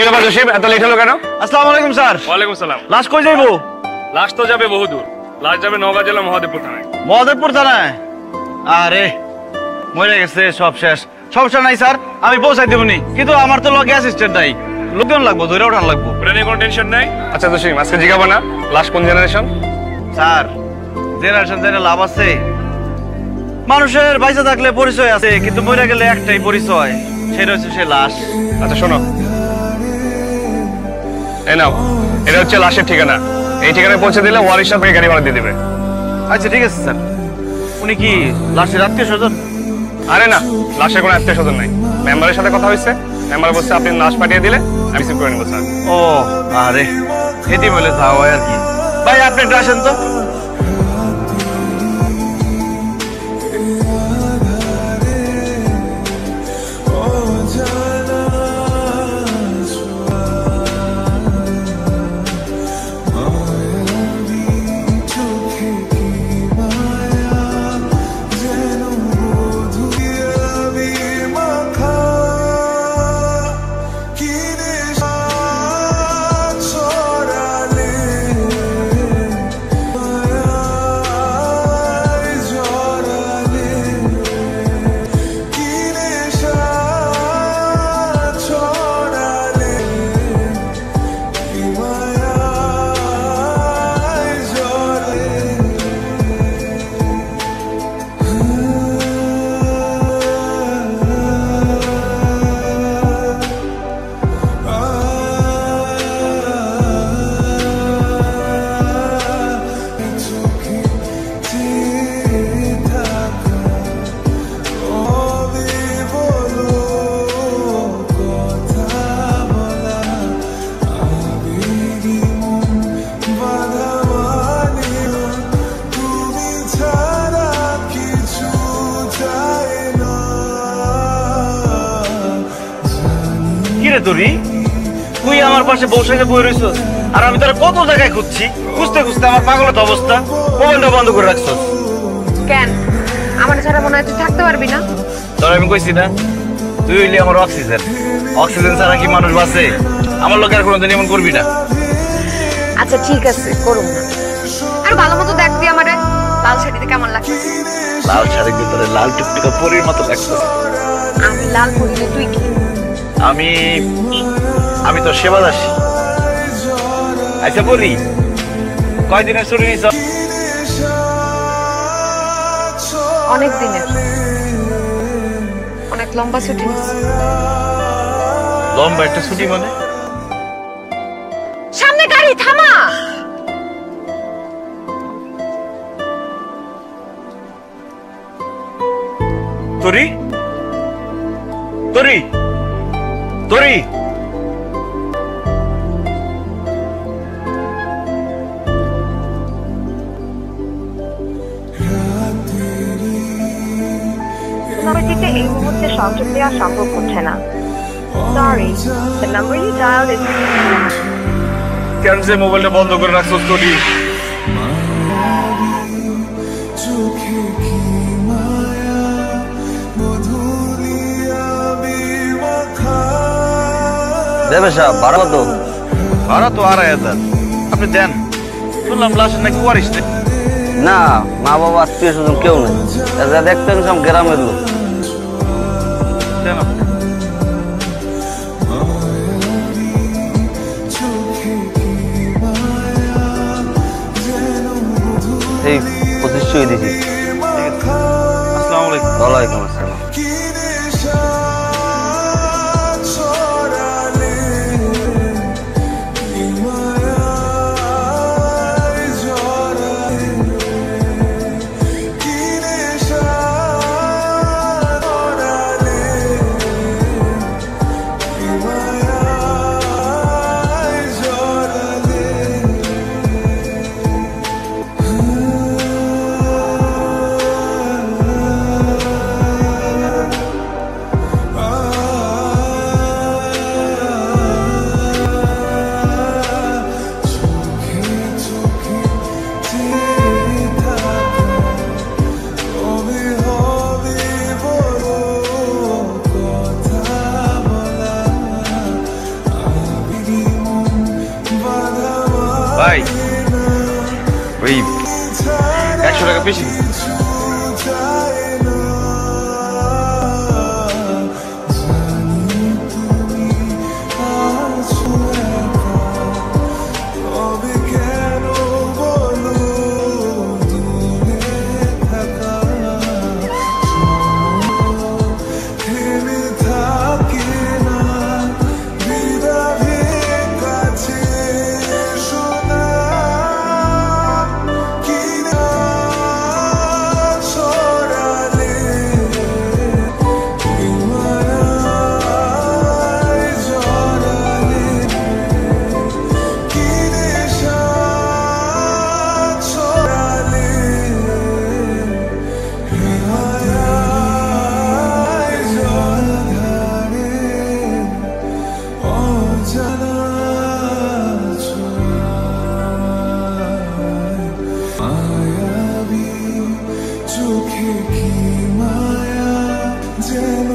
কি ব্যাপার জসিম, এত লেট হলো কেন? আসসালামু আলাইকুম স্যার। ওয়ালাইকুম সালাম। লাশ কই যাইবো? লাশ তো যাবে বহুদূর। লাশ যাবে নওগাঁ জেলা মহাদেবপুর থানায়। মহাদেবপুর থানায়? আরে মরে গেছে, সব শেষ। সমস্যা নাই স্যার, আমি পৌঁছাই দেবনি, কিন্তু আমার তো লগে অ্যাসিস্ট্যান্ট নাই, লোকজন লাগবো, ধরে ওঠান লাগবো। ওটা নিয়ে কোনো টেনশন নাই। আচ্ছা জসিম, আজকে জিজ্ঞাবো না লাশ কোন জেনারেশন? স্যার জেনারেশন জেনে লাভ আছে? মানুষের বাইসা থাকলে পরিচয় আছে, কিন্তু মরে গেলে একটাই পরিচয়, সেটা হচ্ছে সে লাশ। আচ্ছা শোনো, এই নাও, এটা হচ্ছে লাশের ঠিকানা। এই ঠিকানায় পৌঁছে দিলে ওয়ারিশ সাহেব গাড়ি ভাড়া দিয়ে দেবে। আচ্ছা ঠিক আছে স্যার। উনি কি লাশের আত্মীয় স্বজন? আরে না, লাশের কোনো আত্মীয় স্বজন নাই। মেম্বারের সাথে কথা হয়েছে, মেম্বার বলছে আপনি লাশ পাঠিয়ে দিলে আমি রিসিভ করে নেবো স্যার। ও আরে, এটি বলে যাও আর কি। ভাই আপনি একটু আসেন তো। তুই আমার পাশে বসে বই রইছস, আর আমি তোর কত জায়গায় খুঁজছি, খুঁজতে খুঁজতে আমার পাগলের অবস্থা। মোবাইলটা বন্ধ করে রাখছস কেন? আমার ছাড়া মনে হয় তুই থাকতে পারবি না? তোর আমি কইছি না, তুই হইলি আমার অক্সিজেন। অক্সিজেন ছাড়া কি মানুষ বাঁচে? আমার লোক আর কোনোদিন এমন করবি না। আচ্ছা ঠিক আছে, করুম না। আর ভালো মতো দেখবি আমারে লাল শাড়িতে কেমন লাগছে? লাল শাড়ির ভিতরে লাল টুকটুকা পরীর মতো লাগছে। আমি লাল পরিলে তুই কি? আমি তো সেবা দাসী। আচ্ছা বলি, কয়দিনের ছুটি নিছ? অনেক দিনের, অনেক লম্বা ছুটি নিচ্ছি। লম্বা একটা ছুটি মানে? সামনে গাড়ি, থামা। তরি তরি তরি নম্বরটিতে এই মুহূর্তে সংযোগ দেওয়া সম্ভব হচ্ছে না। Sorry, the number you dialed is... কেন যে মোবাইলটা বন্ধ করে রাখছস তরি? দেবে সাহেব, ভাড়া কত? ভাড়া তো 2,500। আপনি দেন। শুনলাম লাশের নাকি ওয়ারিশ নেই। না, মা বাবা আত্মীয় স্বজন কেউ নেই, দেখতেন সব গ্রামের লোক। দেন আপনি। এই 2500 দিছি। আসসালামু আলাইকুম। ওয়ালাইকুম আসসালাম। ভাই ওই 100 টাকা বেশি চোখে কি মায়া যেন